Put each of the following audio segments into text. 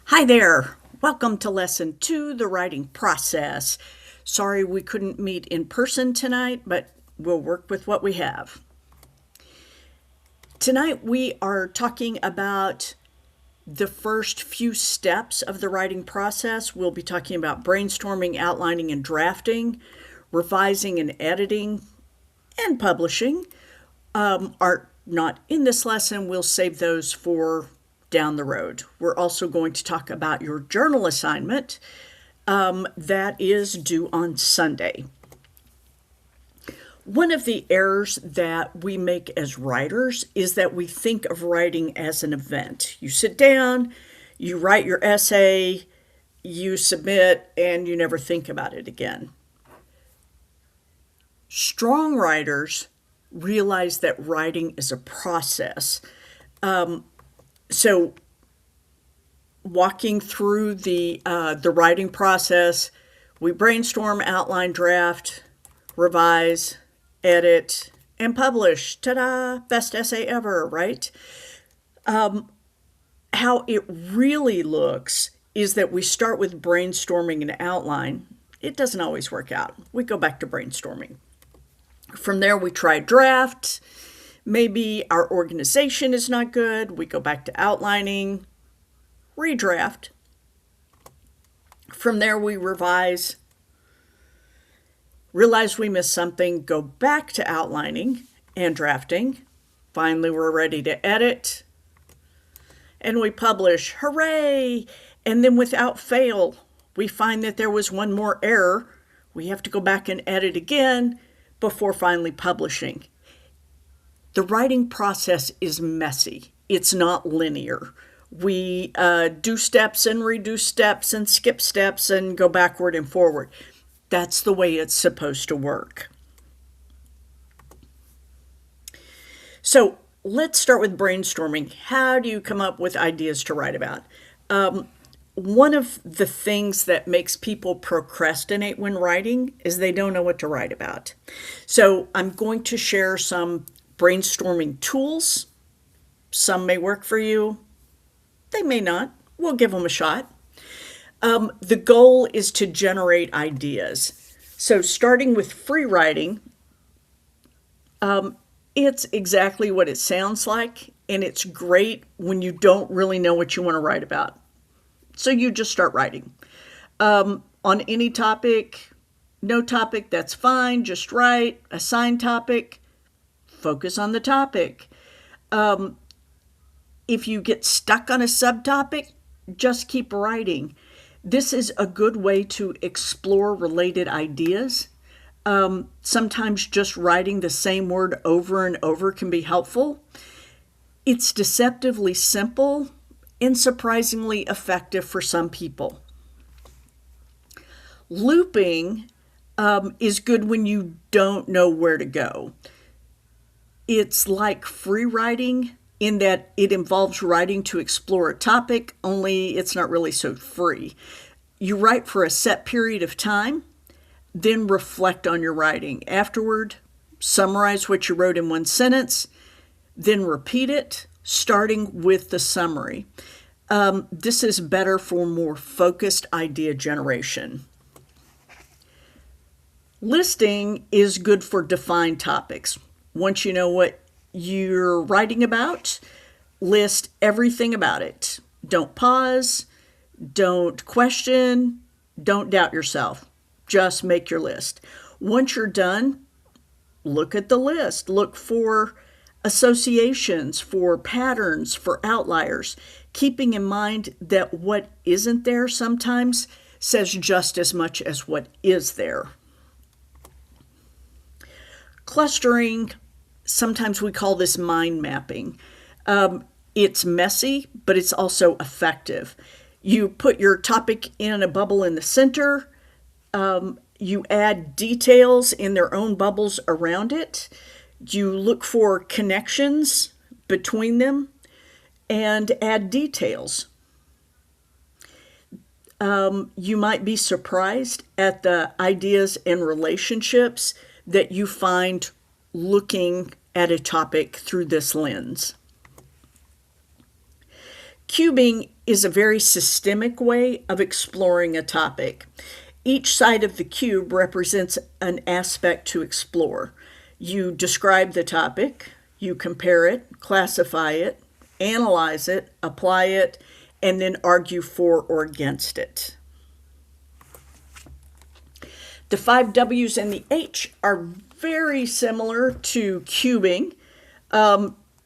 Hi there. Welcome to lesson 2, the writing process. Sorry we couldn't meet in person tonight, but we'll work with what we have. Tonight we are talking about the first few steps of the writing process. We'll be talking about brainstorming, outlining, and drafting, revising and editing, and publishing. Are not in this lesson. We'll save those for down the road. We're also going to talk about your journal assignment that is due on Sunday. One of the errors that we make as writers is that we think of writing as an event. You sit down, you write your essay, you submit, and you never think about it again. Strong writers realize that writing is a process. So walking through the writing process, we brainstorm, outline, draft, revise, edit, and publish. Ta-da! Best essay ever, right? How it really looks is that we start with brainstorming and outline. It doesn't always work out. We go back to brainstorming. From there, we try draft. Maybe our organization is not good. We go back to outlining, redraft. From there, we revise, realize we missed something, go back to outlining and drafting. Finally, we're ready to edit, and we publish. Hooray! And then without fail, we find that there was one more error. We have to go back and edit again before finally publishing. The writing process is messy. It's not linear. We do steps and redo steps and skip steps and go backward and forward. That's the way it's supposed to work. So let's start with brainstorming. How do you come up with ideas to write about? One of the things that makes people procrastinate when writing is they don't know what to write about. So I'm going to share some brainstorming tools. Some may work for you. They may not. We'll give them a shot. The goal is to generate ideas. So starting with free writing, it's exactly what it sounds like, and it's great when you don't really know what you want to write about. So you just start writing. On any topic, no topic, that's fine. Just write. Assign topic. Focus on the topic. If you get stuck on a subtopic, just keep writing. This is a good way to explore related ideas. Sometimes just writing the same word over and over can be helpful. It's deceptively simple and surprisingly effective for some people. Looping is good when you don't know where to go. It's like free writing in that it involves writing to explore a topic, only it's not really so free. You write for a set period of time, then reflect on your writing. Afterward, summarize what you wrote in one sentence, then repeat it, starting with the summary. This is better for more focused idea generation. Listing is good for defined topics. Once you know what you're writing about, list everything about it. Don't pause, don't question, don't doubt yourself. Just make your list. Once you're done, look at the list. Look for associations, for patterns, for outliers, keeping in mind that what isn't there sometimes says just as much as what is there. Clustering, sometimes we call this mind mapping. It's messy, but it's also effective. You put your topic in a bubble in the center. You add details in their own bubbles around it. You look for connections between them and add details. You might be surprised at the ideas and relationships that you find looking at a topic through this lens. Cubing is a very systemic way of exploring a topic. Each side of the cube represents an aspect to explore. You describe the topic, you compare it, classify it, analyze it, apply it, and then argue for or against it. The 5 W's and the H are very similar to cubing,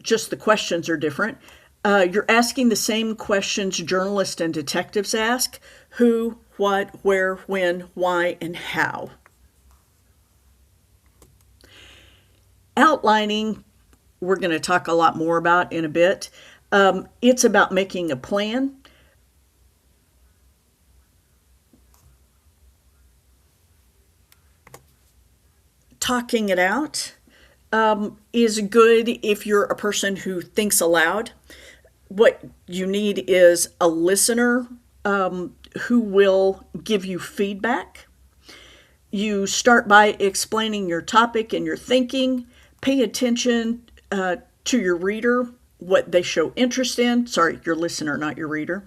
just the questions are different. You're asking the same questions journalists and detectives ask: who, what, where, when, why, and how. Outlining, we're going to talk a lot more about in a bit. It's about making a plan. Talking it out is good if you're a person who thinks aloud. What you need is a listener who will give you feedback. You start by explaining your topic and your thinking. Pay attention to your reader, what they show interest in. Sorry, your listener, not your reader.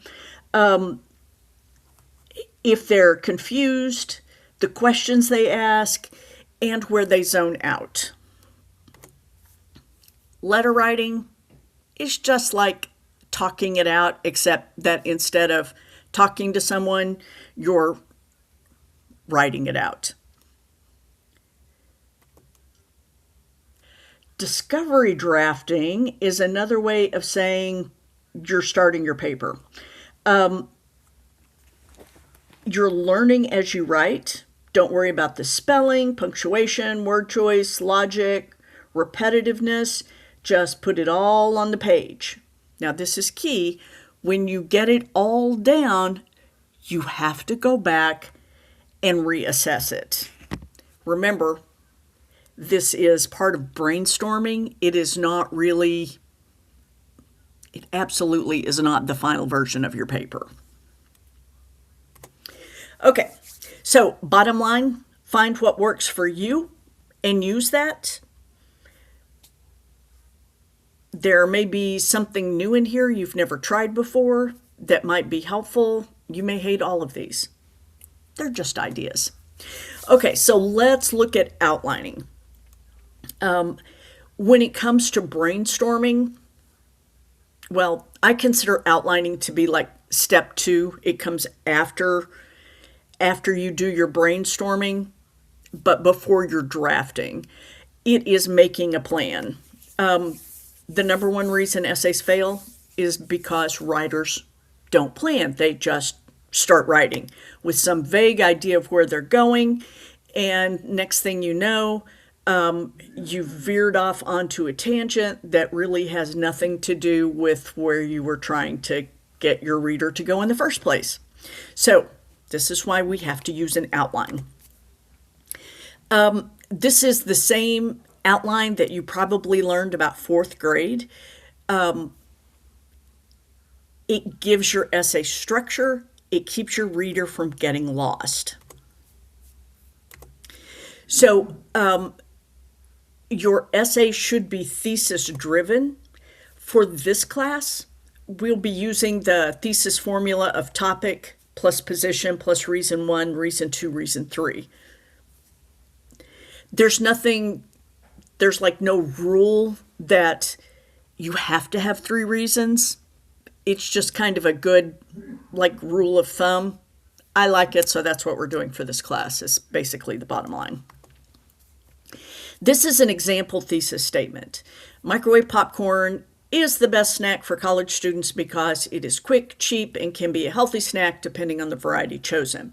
If they're confused, the questions they ask, and where they zone out. Letter writing is just like talking it out, except that instead of talking to someone, you're writing it out. Discovery drafting is another way of saying you're starting your paper. You're learning as you write. Don't worry about the spelling, punctuation, word choice, logic, repetitiveness. Just put it all on the page. Now, this is key. When you get it all down, you have to go back and reassess it. Remember, this is part of brainstorming. It absolutely is not the final version of your paper. Okay. So, bottom line, find what works for you and use that. There may be something new in here you've never tried before that might be helpful. You may hate all of these. They're just ideas. Okay, so let's look at outlining. When it comes to brainstorming, well, I consider outlining to be like step 2. It comes after you do your brainstorming, but before you're drafting. It is making a plan. The number one reason essays fail is because writers don't plan. They just start writing with some vague idea of where they're going, and next thing you know, you've veered off onto a tangent that really has nothing to do with where you were trying to get your reader to go in the first place. So, this is why we have to use an outline. This is the same outline that you probably learned about 4th grade. It gives your essay structure. It keeps your reader from getting lost. So your essay should be thesis driven. For this class, we'll be using the thesis formula of topic plus position plus reason 1, reason 2, reason 3. There's like no rule that you have to have 3 reasons. It's just kind of a good rule of thumb. I like it, so that's what we're doing for this class, is basically the bottom line. This is an example thesis statement. Microwave popcorn is the best snack for college students because it is quick, cheap, and can be a healthy snack depending on the variety chosen.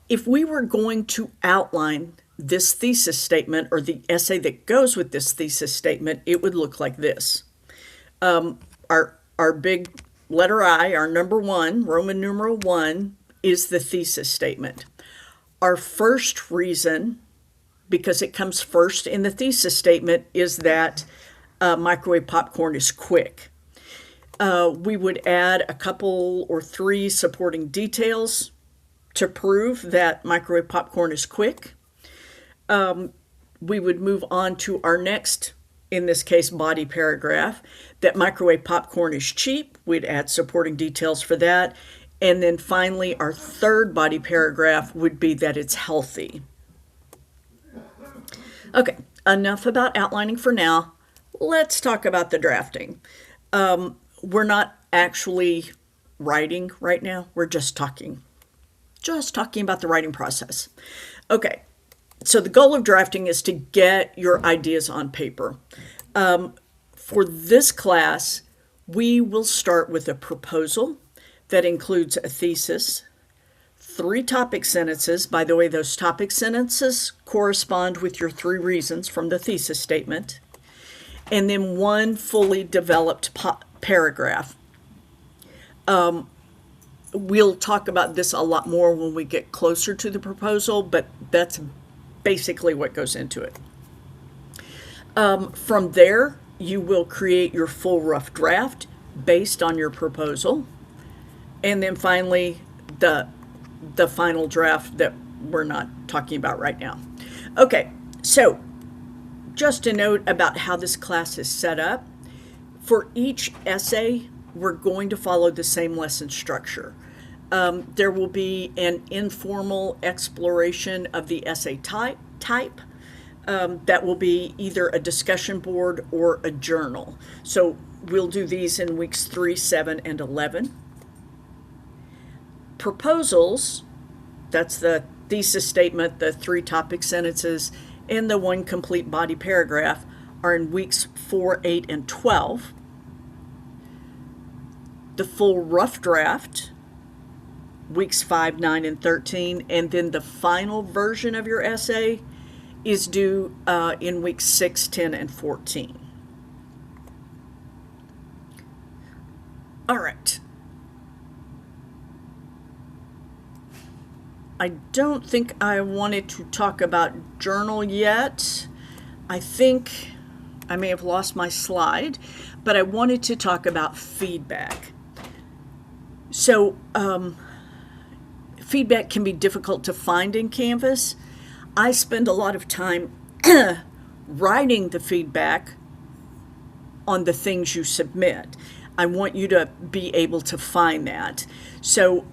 If we were going to outline this thesis statement or the essay that goes with this thesis statement, it would look like this. Our big letter I, our number 1, Roman numeral 1, is the thesis statement. Our first reason, because it comes first in the thesis statement, is that microwave popcorn is quick. We would add a couple or 3 supporting details to prove that microwave popcorn is quick. We would move on to our next in this case body paragraph, that microwave popcorn is cheap. We'd add supporting details for that. And then finally, our third body paragraph would be that it's healthy. Okay, enough about outlining for now. Let's talk about the drafting. We're not actually writing right now. We're just talking about the writing process. Okay, so the goal of drafting is to get your ideas on paper. For this class, we will start with a proposal that includes a thesis, 3 topic sentences. By the way, those topic sentences correspond with your 3 reasons from the thesis statement, and then 1 fully developed paragraph. We'll talk about this a lot more when we get closer to the proposal, but that's basically what goes into it. From there, you will create your full rough draft based on your proposal. And then finally, the final draft that we're not talking about right now. Okay, so just a note about how this class is set up. For each essay, we're going to follow the same lesson structure. There will be an informal exploration of the essay type. That will be either a discussion board or a journal. So we'll do these in weeks 3, 7, and 11. Proposals, that's the thesis statement, the 3 topic sentences, and the 1 complete body paragraph, are in weeks 4, 8, and 12. The full rough draft, weeks 5, 9, and 13, and then the final version of your essay is due in weeks 6, 10, and 14. All right. I don't think I wanted to talk about journal yet. I think I may have lost my slide, but I wanted to talk about feedback. So feedback can be difficult to find in Canvas. I spend a lot of time writing the feedback on the things you submit. I want you to be able to find that. So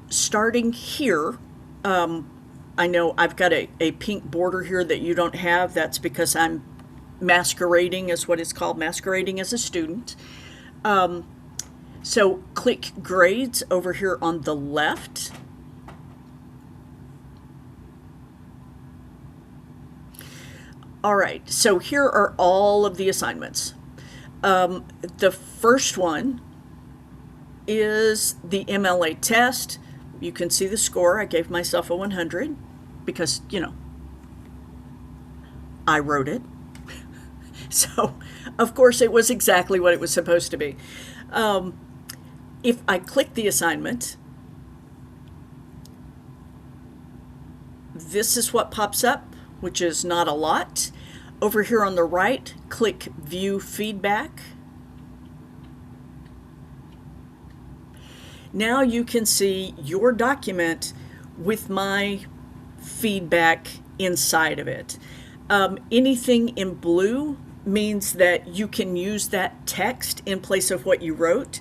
starting here, I know I've got a pink border here that you don't have. That's because I'm masquerading, is what it's called, masquerading as a student. So click grades over here on the left. All right, so here are all of the assignments. The first one is the MLA test. You can see the score. I gave myself a 100 because, I wrote it. So, of course, it was exactly what it was supposed to be. If I click the assignment, this is what pops up, which is not a lot. Over here on the right, click View Feedback. Now you can see your document with my feedback inside of it. Anything in blue means that you can use that text in place of what you wrote.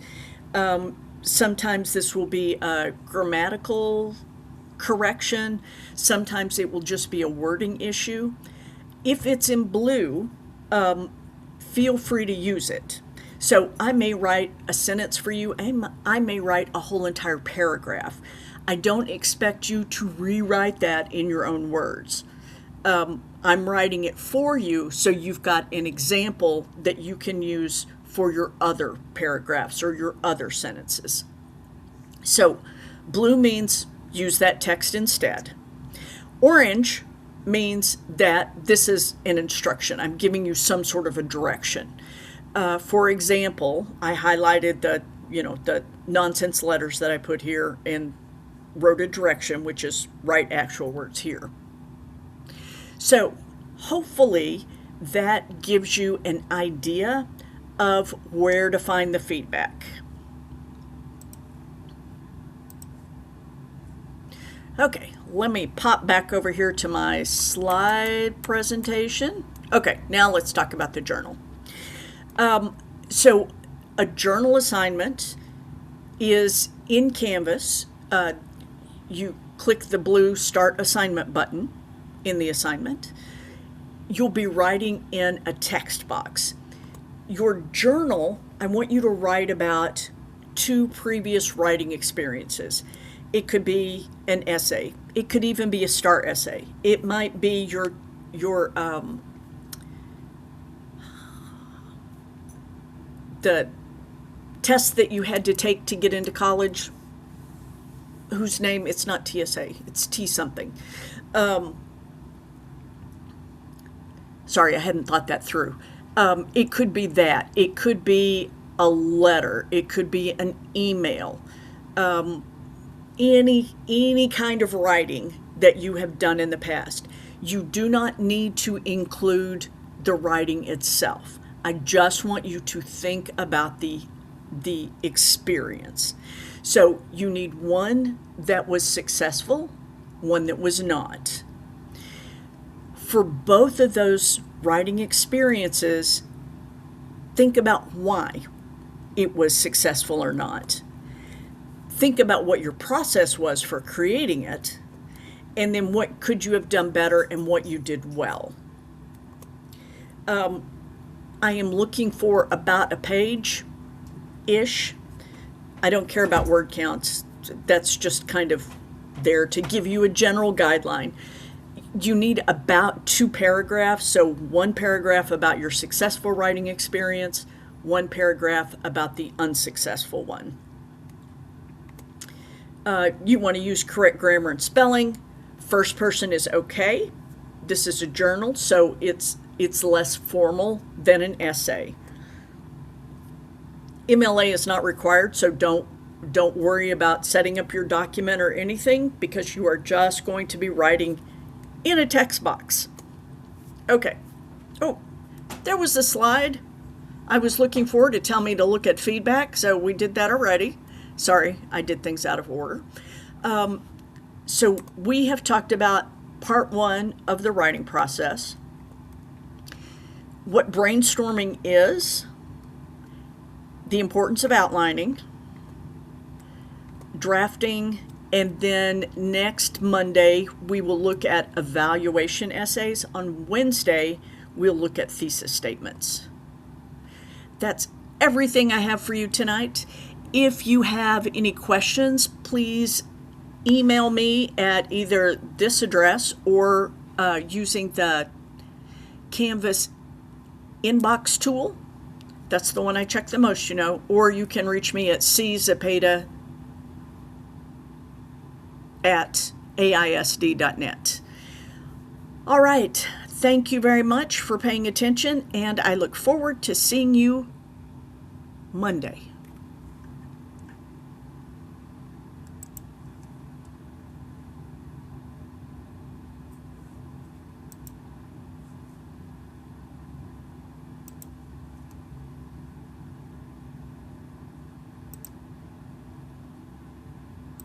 Sometimes this will be a grammatical correction. Sometimes it will just be a wording issue. If it's in blue, feel free to use it. So I may write a sentence for you, and I may write a whole entire paragraph. I don't expect you to rewrite that in your own words. I'm writing it for you, so you've got an example that you can use for your other paragraphs or your other sentences. So blue means use that text instead. Orange means that this is an instruction. I'm giving you some sort of a direction. For example, I highlighted the nonsense letters that I put here and wrote a direction, which is write actual words here. So hopefully that gives you an idea of where to find the feedback. Okay, let me pop back over here to my slide presentation. Okay, now let's talk about the journal. So a journal assignment is in Canvas. You click the blue Start Assignment button in the assignment. You'll be writing in a text box. Your journal, I want you to write about 2 previous writing experiences. It could be an essay. It could even be a STAR essay. It might be the test that you had to take to get into college, whose name, it's not TSA, it's T something. Sorry, I hadn't thought that through. It could be that. It could be a letter. It could be an email. Any kind of writing that you have done in the past. You do not need to include the writing itself. I just want you to think about the experience. So you need one that was successful, one that was not. For both of those writing experiences, think about why it was successful or not. Think about what your process was for creating it, and then what could you have done better and what you did well. I am looking for about a page-ish. I don't care about word counts. That's just kind of there to give you a general guideline. You need about 2 paragraphs, so 1 paragraph about your successful writing experience, 1 paragraph about the unsuccessful one. You want to use correct grammar and spelling. First person is okay. This is a journal, so it's less formal than an essay. MLA is not required, so don't worry about setting up your document or anything, because you are just going to be writing in a text box. Okay. Oh, there was the slide I was looking for to tell me to look at feedback, so we did that already. Sorry, I did things out of order. So we have talked about part 1 of the writing process, what brainstorming is, the importance of outlining, drafting, and then next Monday we will look at evaluation essays. On Wednesday, we'll look at thesis statements. That's everything I have for you tonight. If you have any questions, please email me at either this address or using the Canvas inbox tool. That's the one I check the most, or you can reach me at czapeta@aisd.net. All right. Thank you very much for paying attention, and I look forward to seeing you Monday.